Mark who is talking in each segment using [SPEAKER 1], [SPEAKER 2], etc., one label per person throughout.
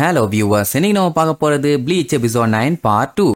[SPEAKER 1] Hello viewers, இன்னைக்கு நம்ம பார்க்க போறது Bleach episode 9 part 2.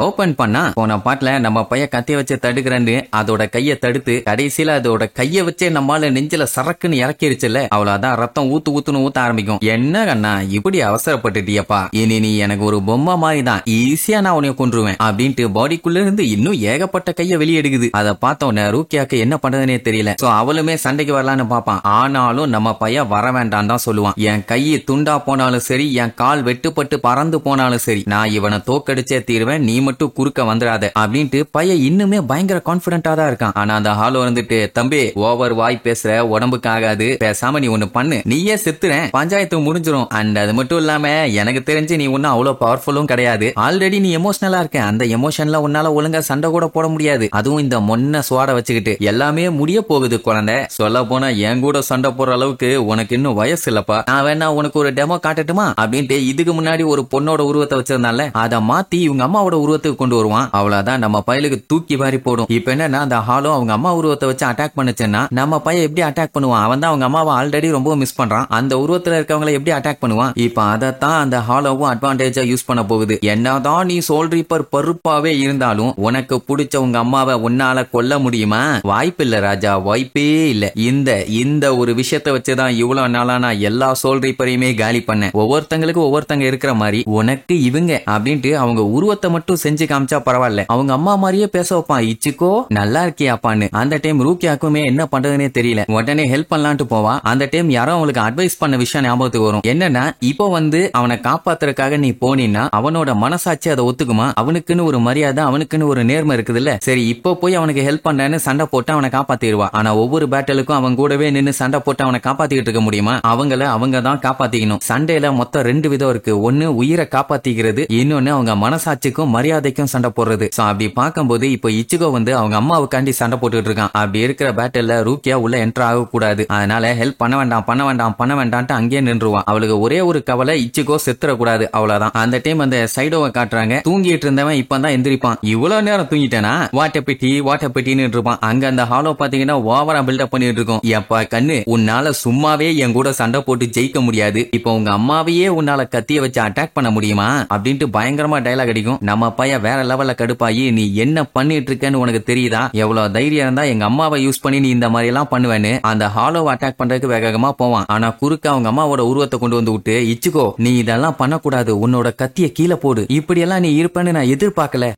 [SPEAKER 1] ஓபன் பண்ணா போன பாட்டுல நம்ம பைய கத்திய வச்சு தடுக்கிறேன்னு அதோட கைய தடுத்து கடைசியில அதோட கைய வச்சே நம்மால நெஞ்சில சரக்குன்னு இறக்கிருச்சுல, அவ்வளவுதான் ரத்தம் ஊத்துன்னு ஊத்த ஆரம்பிக்கும். என்ன கண்ணா இப்படி அவசரப்பட்டுட்டியப்பா, இனி நீ எனக்கு ஒரு பொம்மை மாதிரி தான், ஈஸியா நான் உன்னைய கொன்றுவேன் அப்படின்ட்டு பாடிக்குள்ள இருந்து இன்னும் ஏகப்பட்ட கைய வெளியெடுக்குது. அதை பார்த்த உடனே ரூக்கியாக்கு என்ன பண்றதுனே தெரியல. சோ அவளுமே சண்டைக்கு வரலான்னு பாப்பான். ஆனாலும் நம்ம பையன் வர வேண்டாம் தான் சொல்லுவான். என் கையை துண்டா போனாலும் சரி, என் கால் வெட்டுப்பட்டு பறந்து போனாலும் சரி, நான் இவனை தோக்கடிச்சே தீருவேன், நீ மட்டும் குறுக்க வந்துடாத அப்படின்ட்டு பையன் இன்னுமே பயங்கர கான்பிடண்டா தான் இருக்கான். ஆனா அந்த ஹாலோ வந்துட்டு, தம்பி ஓவர் வாய் பேசுற, உடம்புக்கு ஆகாது, பேசாம நீ ஒண்ணு பண்ணு, நீயே செத்துறேன், பஞ்சாயத்து முடிஞ்சிரும். அண்ட் அது மட்டும் இல்லாம எனக்கு தெரிஞ்சு நீ ஒன்னும் அவ்வளவு பவர்ஃபுல்லும் கிடையாது, ஆல்ரெடி நீ எமோஷனலா இருக்க, அந்த எமோஷன்ல உன்னால ஒழுங்கா சண்டை கூட போட முடியாது, அதுவும் இந்த மொன்ன சுவாட வச்சுக்கிட்டு எல்லாமே முடிய போகுது குழந்தை. சொல்ல போனா என் கூட சண்டை போடுற அளவுக்கு உனக்கு இன்னும் வயசு இல்லப்பா, நான் வேணா உனக்கு ஒரு டெமோ காட்டட்டுமா அப்படின்ட்டு இதுக்கு முன்னாடி ஒரு பொண்ணோட உருவத்தை வச்சிருந்தால அதை மாத்தி இவங்க அம்மாவோட உருவத்துக்கு கொண்டு வருவான். அவ்வளவுதான் நம்ம பயலுக்கு தூக்கி வாரி போடும். இப்ப என்னன்னா அந்த ஹாலோ அவங்க அம்மா உருவத்தை வச்சு அட்டாக் பண்ணுச்சுன்னா நம்ம பையன் எப்படி அட்டாக் பண்ணுவான்? அவன் தான் அவங்க அம்மாவை ஆல்ரெடி ரொம்ப மிஸ் பண்றான், அந்த உருவத்துல இருக்கவங்களை எப்படி அட்டாக் பண்ணுவான்? இப்ப அதைத்தான் அந்த ஹாலோவும் அட்வான்டேஜா யூஸ் பண்ண போகுது. என்னதான் நீ சோல் ரீப்பர் பருப்பாவே இருந்தாலும் உனக்கு பிடிச்ச உங்க அம்மாவை உன்னால கொல்ல முடியுமா? வாய்ப்பு இல்ல ராஜா, வாய்ப்பே இல்ல. இந்த ஒரு விஷயத்த வச்சுதான் இவ்வளவு நாளா நான் எல்லா சோல் ரீப்பரையுமே காலி பண்ணேன். ஒவ்வொருத்தங்களுக்கு ஒவ்வொருத்தங்க இருக்கிற மாதிரி உனக்கு இவங்க அப்படின்ட்டு அவங்க உருவத்தை மட்டும் செஞ்சு காமிச்சா பரவாயில்ல, அவங்க அம்மா மாதிரியே பேச வைப்பான். இச்சிக்கோ நல்லா இருக்கியாப்பான்னு. அந்த டைம் ரூக்கியாக்குமே என்ன பண்றதுனே தெரியல. உடனே ஹெல்ப் பண்ணலான்ட்டு போவா. அந்த டைம் யாரோ அவங்களுக்கு அட்வைஸ் பண்ண விஷயம் ஞாபகத்துக்கு வரும். என்னன்னா இப்போ அவனை காப்பாத்துறதுக்காக நீ போனீன்னா அவனோட மனசாட்சி அதை ஒத்துக்குமா? அவனுக்குன்னு ஒரு மரியாதை, அவனுக்குன்னு ஒரு நேர்மை இருக்குது இல்ல. சரி இப்போ போய் அவனுக்கு ஹெல்ப் பண்ணேன்னு சண்டை போட்டு அவனை காப்பாத்திடுவா. ஆனா ஒவ்வொரு பேட்டலுக்கும் அவன் கூடவே நின்னு சண்டை போட்டு அவனை காப்பாத்திக்கிட்டு இருக்க முடியுமா? அவங்க தான் காப்பாத்திக்கணும். சண்டையில மொத்தம் 2 விதம் இருக்கு. ஒன்னு உயிரை காப்பாத்திக்கிறது, இன்னொன்னு அவங்க மனசாட்சிக்கும் மரியாதைக்கும் சண்டை போடுறது. அப்படி பார்க்கும்போது இப்போ இச்சிகோ அவங்க அம்மாவுக்காண்டி சண்டை போட்டுட்டு இருக்கான். அப்படி இருக்கிற பேட்டல்ல ரூக்கியா உள்ள என்டர் ஆக கூடாது, அதனால ஹெல்ப் பண்ண வேண்டாம் அங்கேயே நின்றுவான். அவளுக்கு ஒரே ஒரு கவலை, இச்சிகோ செத்துற கூடாது, அவ்வளவுதான். அந்த டைம் அந்த சைடோவை காட்டுறாங்க. தூங்கிட்டு இருந்தவன் இப்பதான் எந்திரிப்பான். இவ்வளவு நேரம் தூங்கிட்டேனா, வாட்ட பெட்டின்னு இருப்பான். அங்க அந்த ஹாலோ பாத்தீங்கன்னா ஓவரா பில்டப் பண்ணிட்டு இருக்கும். எப்பா கண்ணு, உன்னால சும்மாவே என் கூட சண்டை போட்டு ஜெயிக்க முடியாது, இப்போ உங்க அம்மாவையே உன்னால கத்திய வச்சு அட்டாக் பண்ண முடியுமா அப்படின்ட்டு பயங்கரமா டைலாக் அடிக்கும். நம்ம பையன் வேற லெவல்ல கடுப்பாயி, நீ என்ன பண்ணிட்டு இருக்கன்னு உனக்கு தெரியுதா? எவ்வளவு தைரியம் இருந்தா எங்க அம்மாவை யூஸ் பண்ணி நீ இந்த மாதிரி எல்லாம் பண்ணுவேன்னு அந்த ஹாலோவை அட்டாக் பண்றதுக்கு வேகமா போவான். ஆனா குறுக்க அவங்க அம்மாவோட உருவத்தை கொண்டு வந்து விட்டு, இச்சுக்கோ நீ இதெல்லாம் பண்ணக்கூடாது, உன்னோட கத்திய கீழே போடு, இப்படி எல்லாம் நீ இருப்பேன்னு நான் எதிர்பார்க்கல,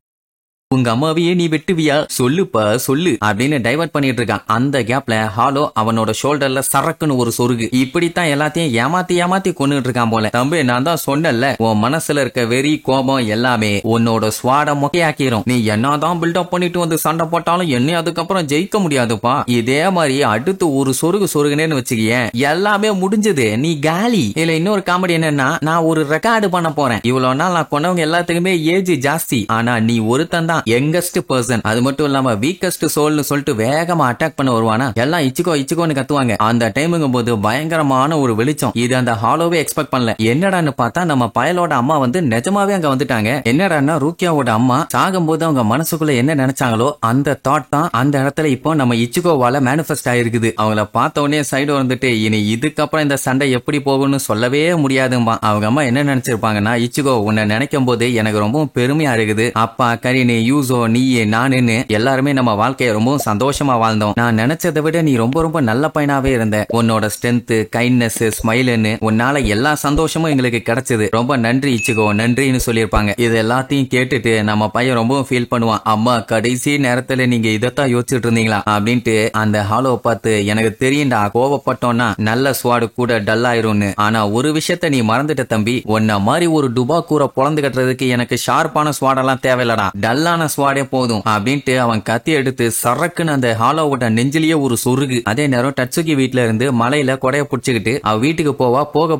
[SPEAKER 1] உங்க அம்மாவையே நீ வெட்டுவியா, சொல்லுப்பா சொல்லு அப்படின்னு டைவர்ட் பண்ணிட்டு இருக்கான். அந்த கேப்ல ஹாலோ அவனோட ஷோல்டர்ல சரக்குன்னு ஒரு சொருகு. இப்படித்தான் எல்லாத்தையும் ஏமாத்தி கொண்டுட்டு இருக்கான் போல. தம்பி நான் தான் சொன்னல, உன் மனசுல இருக்க வெறி கோபம் எல்லாமே உன்னோட ஸ்வாட மொக்கையாக்கிரும். நீ என்னதான் பில்டப் பண்ணிட்டு வந்து சண்டை போட்டாலும் என்ன அதுக்கப்புறம் ஜெயிக்க முடியாதுப்பா. இதே மாதிரி அடுத்து ஒரு சொருகுனேன்னு வச்சுக்கியேன், எல்லாமே முடிஞ்சது, நீ காலி. இல்ல இன்னொரு காமெடி என்னன்னா, நான் ஒரு ரெக்கார்டு பண்ண போறேன். இவ்வளவு நாள் நான் கொண்டவங்க எல்லாத்துக்குமே ஏஜ் ஜாஸ்தி, ஆனா நீ ஒருத்தன் தான் யங்கஸ்ட் பர்சன், அது மட்டும் இல்லாம வீக்கஸ்ட் சோல்னு சொல்லிட்டு வேகமா அட்டாக் பண்ண வருவானா. எல்லாம் இச்சிகோன்னு கத்துவாங்க. அந்த டைமுங்கும் போது பயங்கரமான ஒரு வெளிச்சம். இது அந்த ஹாலோவே எக்ஸ்பெக்ட் பண்ணல. என்னடான்னு பார்த்தா நம்ம பயலோட அம்மா நிஜமாவே அங்க வந்துட்டாங்க. என்னடான்னா ரூக்கியாவோட அம்மா சாகும்போது அவங்க மனசுக்குள்ள என்ன நினைச்சாங்களோ அந்த தாட் தான் அந்த இடத்துல இப்போ நம்ம இச்சிகோவால மேனிஃபெஸ்ட் ஆயிருக்குது. அவங்கள பார்த்த உடனே சைடு வந்துட்டு, இனி இதுக்கப்புறம் இந்த சண்டை எப்படி போகும்னு சொல்லவே முடியாதும்பா. அவங்க அம்மா என்ன நினைச்சிருப்பாங்கன்னா, இச்சிகோ உன்னை நினைக்கும் போது எனக்கு ரொம்பவும் பெருமையா இருக்குது, அப்பா கரினி யூசோ நீயே நானுன்னு எல்லாருமே நம்ம வாழ்க்கைய ரொம்பவும் சந்தோஷமா வாழ்ந்தோம். நான் நினைச்சதை விட நீ ரொம்ப நல்ல பையனாவே இருந்த. உன்னோட ஸ்ட்ரென்த், கைண்ட்னஸ், ஸ்மைல்னு உன்னால எல்லா சந்தோஷமும் எங்களுக்கு கிடைச்சது. ரொம்ப நன்றி இச்சிகோ, நன்றின்னு சொல்லியிருப்பாங்க. இது எல்லாத்தையும் கேட்டுட்டு நம்ம பையன் ரொம்பவும் ஃபீல் பண்ணுவான். அம்மா கடைசி நேரத்துல நீங்க இதத்தான் யோசிச்சுட்டு இருந்தீங்களா அப்படின்ட்டு அந்த ஹாலோவை பார்த்து, எனக்கு தெரியும்டா கோவப்பட்டோம்னா நல்ல ஸ்வாடு கூட டல் ஆயிரும்னு, ஆனா ஒரு விஷயத்த நீ மறந்துட்ட தம்பி, உன்ன மாதிரி ஒரு டுபா கூரை பொழந்து கட்டுறதுக்கு எனக்கு ஷார்ப்பான ஸ்வாடெல்லாம் தேவையில்லடா, டல்லான ஸ்வாடே போதும் அப்படின்ட்டு அவன் கத்தி எடுத்து சரக்குன்னு அந்த ஹாலோவோட நெஞ்சிலேயே ஒரு சொருகு. அதே நேரம் டட்சுகி வீட்டுல இருந்து மலையில கொடைய புடிச்சுக்கிட்டு அவ வீட்டுக்கு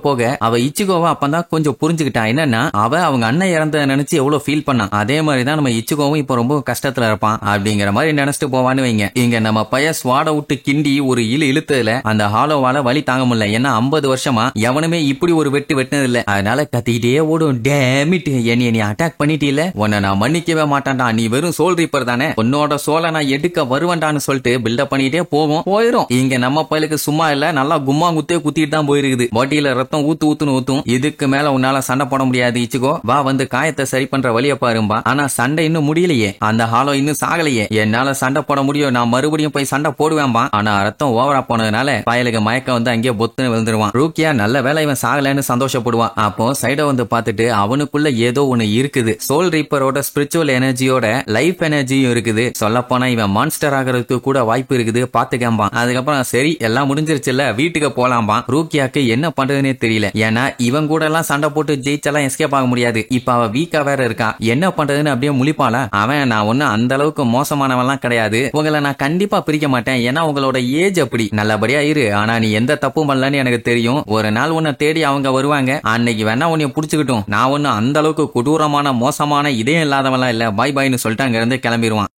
[SPEAKER 1] போக அவ இச்சிகோவா அப்பதான் கொஞ்சம் புரிஞ்சுக்கிட்டான். என்னன்னா அவங்க அண்ணன் இறந்த நினைச்சு எவ்வளவு ஃபீல் பண்ணான். அதே மாதிரிதான் நம்ம இச்சிகோவும் இப்ப ரொம்ப கஷ்டத்துல இருப்பான் அப்படிங்கிற மாதிரி நினைச்சிட்டு போவான்னு வைங்க. இங்க நம்ம பைய ஸ்வாட விட்டு கிண்டி ஒரு இழுத்ததுல அந்த ஹாலோவால வலி தாங்க முடியல. ஏன்னா 50 வருஷமா எவனுமே இப்படி ஒரு வெட்டினது இல்ல. அதனால கத்திக்கிட்டே ஓடும், டேமிட் என்னைய நீ அட்டாக் பண்ணிட்டீல, உன்னை நான் மன்னிக்கவே மாட்டான்டா, நீ வெறும் சோல் ரீப்பர் தானே, உன்னோட சோலை நான் எடுக்க வருவேன்டான்னு சொல்லிட்டு பில்டப் பண்ணிட்டே போயிரும். இங்க நம்ம பயலுக்கு சும்மா இல்ல, நல்லா கும்மா குத்தே குத்திட்டு தான் போயிருக்குது. பாட்டியில ரத்தம் ஊத்துன்னு ஊத்தும். இதுக்கு மேல உன்னால சண்டை போட முடியாது இச்சுக்கோ, வா வந்து காயத்தை சரி பண்ற வழிய பாரும்பா. ஆனா சண்டை இன்னும் முடியலையே, அந்த ஹாலோ இன்னும் சாகலையே, என்னால சண்டை போட முடியும், நான் மறுபடியும் போய் சண்டை போடுவேன்பா. ஆனா ரத்தம் ஓவரா போனதுனால பயலுக்கு மயக்கம் வந்து அங்கேயே பொத்துன்னு விழுந்துருவான். ரூக்கியா நல்ல வேலை இவன் சாகலன்னு சந்தோஷப்படுவான். அப்போ சைட வந்து பார்த்துட்டு அவனுக்குள்ள ஏதோ ஒண்ணு இருக்குது. சோல் ரீப்பரோட ஸ்பிரிச்சுவல் எனர்ஜியோட லைஃப் எனர்ஜியும் இருக்குது. சொல்ல போனா இவன் மான்ஸ்டர் ஆகிறதுக்கு கூட வாய்ப்பு இருக்குது, பாத்துக்கம்பான். அதுக்கப்புறம் சரி எல்லாம் முடிஞ்சிருச்சுல்ல, வீட்டுக்கு போலாம்பா. ரூக்கியாக்கு என்ன பண்றதுன்னே தெரியல. ஏன்னா இவன் கூட எல்லாம் சண்டை போட்டு ஜெயிச்செல்லாம் எஸ்கேப் ஆக முடியாது. இப்ப அவ வீக்கா வேற இருக்கா, என்ன பண்றதுன்னு அப்படியே முழிப்பாளா. அவன் நான் ஒண்ணு அந்த அளவுக்கு மோசமானவன்லாம் கிடையாது, உங்களை நான் கண்டிப்பா பிரிக்க மாட்டேன், ஏன்னா உங்களோட ஏஜ் அப்படி, நல்லபடியா இரு, ஆனா நீ எந்த தப்பும் பண்ணலன்னு எனக்கு தெரியும். ஒரு நாள் உன்னை தேடி அவங்க வருவாங்க, அன்னைக்கு வேணா உன்னை புடிச்சுக்கிட்டும். நான் ஒண்ணு அந்த அளவுக்கு கொடூரமான மோசமான இதயம் இல்லாதவெல்லாம் இல்ல, பாய் பாய்னு சொல்லிட்டு அங்க இருந்து கிளம்பிடுவான்.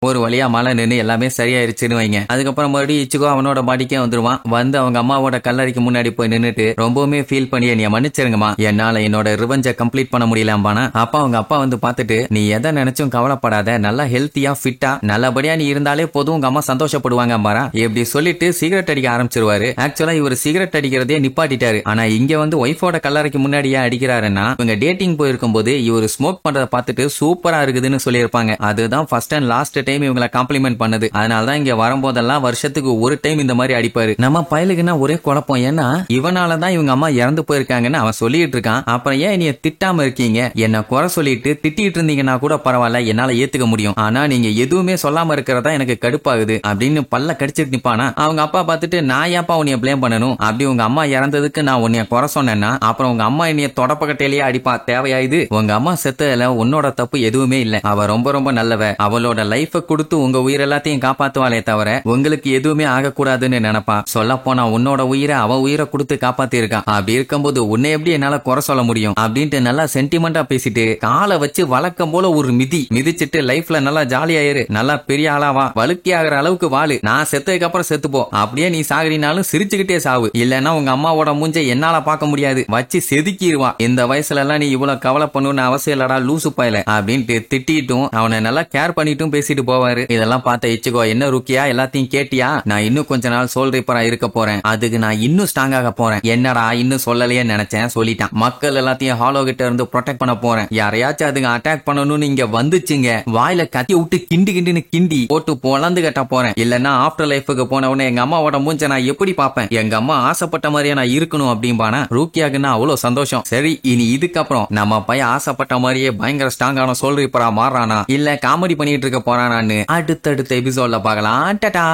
[SPEAKER 1] ஒரு வழியா மழை நின்று எல்லாமே சரியாயிருச்சுன்னு வைங்க. அதுக்கப்புறம் மறுபடியும் இச்சுக்கோ அவனோட பாடிக்கே வந்துருவான். வந்து அவங்க அம்மாவோட கல்லறைக்கு முன்னாடி போய் நின்னுட்டு ரொம்பவுமே ஃபீல் பண்ணி என்னைய மன்னிச்சிருங்கம்மா, என்னால என்னோட ரிவெஞ்ச கம்ப்ளீட் பண்ண முடியலம்பானா. அப்பா அவங்க அப்பா வந்து பார்த்துட்டு நீ எதை நினைச்சும் கவலைப்படாத, நல்லா ஹெல்த்தியா ஃபிட்டா நல்லபடியா நீ இருந்தாலே போதும், உங்க அம்மா சந்தோஷப்படுவாங்க அம்மாரா. இப்படி சொல்லிட்டு சிகரெட் அடிக்க ஆரம்பிச்சிருவாரு. ஆக்சுவலா இவர் சிகரெட் அடிக்கிறதே நிப்பாட்டிட்டாரு. ஆனா இங்க வந்து ஒய்ஃபோட கல்லறைக்கு முன்னாடியே அடிக்கிறாருன்னா இவங்க டேட்டிங் போயிருக்கும் போது இவர் ஸ்மோக் பண்றத பார்த்துட்டு சூப்பரா இருக்குதுன்னு சொல்லியிருப்பாங்க. அதுதான் ஃபர்ஸ்ட் அண்ட் லாஸ்ட் டைம் இவங்களை காம்ப்ளிமெண்ட் பண்ணது. அதனாலதான் இங்க வரும்போதெல்லாம் வருஷத்துக்கு ஒரு டைம் இந்த மாதிரி அடிப்பாரு. நம்ம பயலுக்குன்னா ஒரே குழப்பம், ஏன்னா இவனாலதான் இவங்க அம்மா இறந்து போயிருக்காங்கன்னு அவன் சொல்லிட்டு இருக்கான். அப்புறம் ஏன் நீ திட்டாம இருக்கீங்க, என்ன குறை சொல்லிட்டு திட்டிட்டு இருந்தீங்கன்னா கூட பரவாயில்ல, என்னால ஏத்துக்க முடியும், ஆனா நீங்க எதுவுமே சொல்லாம இருக்கிறதா எனக்கு கடுப்பாகுது அப்படின்னு பல்ல கடிச்சிட்டு நிப்பானா. அவங்க அப்பா பார்த்துட்டு நான் ஏப்பா உன்னைய பிளேம் பண்ணணும், அப்படி உங்க அம்மா இறந்ததுக்கு நான் உன்னைய குறை சொன்னேன்னா அப்புறம் உங்க அம்மா என்னைய தொடப்பக்கட்டையிலேயே அடிப்பா, தேவையா இது? உங்க அம்மா செத்ததுல உன்னோட தப்பு எதுவுமே இல்ல, அவ ரொம்ப ரொம்ப நல்லவ, அவளோட லைஃப கொடுத்து உங்க உயிர் எல்லாத்தையும் காப்பாத்துவாளே தவிர உங்களுக்கு எதுவுமே ஆகக்கூடாதுன்னு நினைப்பா. சொல்ல போனா உன்னோட உயிரை அவ உயிரை கொடுத்து காப்பாத்தி இருக்கா. அப்படி இருக்கும்போது உன்னை எப்படி என்னால குறை சொல்ல முடியும் அப்படின்ட்டு நல்லா சென்டிமெண்டா பேசிட்டு காலை வச்சு வழக்கம் போல ஒரு மிதிச்சிட்டு லைஃப்ல நல்லா ஜாலியாயிரு, நல்லா பெரிய ஆளாவா, வழுக்கி ஆகிற அளவுக்கு வாழு, நான் செத்ததுக்கு அப்புறம் செத்துப்போ, அப்படியே நீ சாகுறினாலும் சிரிச்சுக்கிட்டே சாவு, இல்லன்னா உங்க அம்மாவோட மூஞ்ச என்னால பார்க்க முடியாது, வச்சு செதுக்கிடுவா. இந்த வயசுல எல்லாம் நீ இவ்வளவு கவலை பண்ணணும்னு அவசியம் இல்லடா லூசு பயல அப்படின்ட்டு திட்டிட்டும் அவனை நல்லா கேர் பண்ணிட்டும் பேசிட்டு போவாரு. இதெல்லாம் பார்த்த இச்சுக்கோ, என்ன ருக்கியா எல்லாத்தையும் கேட்டியா, நான் இன்னும் கொஞ்ச நாள் சோல் ரீப்பரா இருக்க போறேன், அதுக்கு நான் இன்னும் ஸ்ட்ராங் ஆக போறேன். என்னடா இன்னும் சொல்லலையே நினைச்சேன், சொல்லிட்டான். மக்கள் எல்லாத்தையும் ஹாலோ கிட்ட இருந்து ப்ரொடெக்ட் பண்ண போறேன், யாரையாச்சும் அதுங்க அட்டாக் பண்ணணும்னு இங்க வந்துச்சுங்க வாயில கத்தி விட்டு கிண்டின்னு கிண்டி போட்டு பொழந்து கட்ட போறேன், இல்லன்னா ஆஃப்டர் லைஃபுக்கு போன உடனே எங்க அம்மாவோட மூஞ்ச நான் எப்படி பாப்பேன், எங்க அம்மா ஆசைப்பட்ட மாதிரியே நான் இருக்கணும் அப்படின்பானா. ரூக்கியாக்குன்னா அவ்வளவு சந்தோஷம். சரி இனி இதுக்கப்புறம் நம்ம பையன் ஆசைப்பட்ட மாதிரியே பயங்கர ஸ்ட்ராங்கான சோல் ரீப்பரா மாறானா இல்ல காமெடி பண்ணிட்டு இருக்க போறானான்னு அடுத்தடுத்த எபிசோட்ல பார்க்கலாம். டாடா.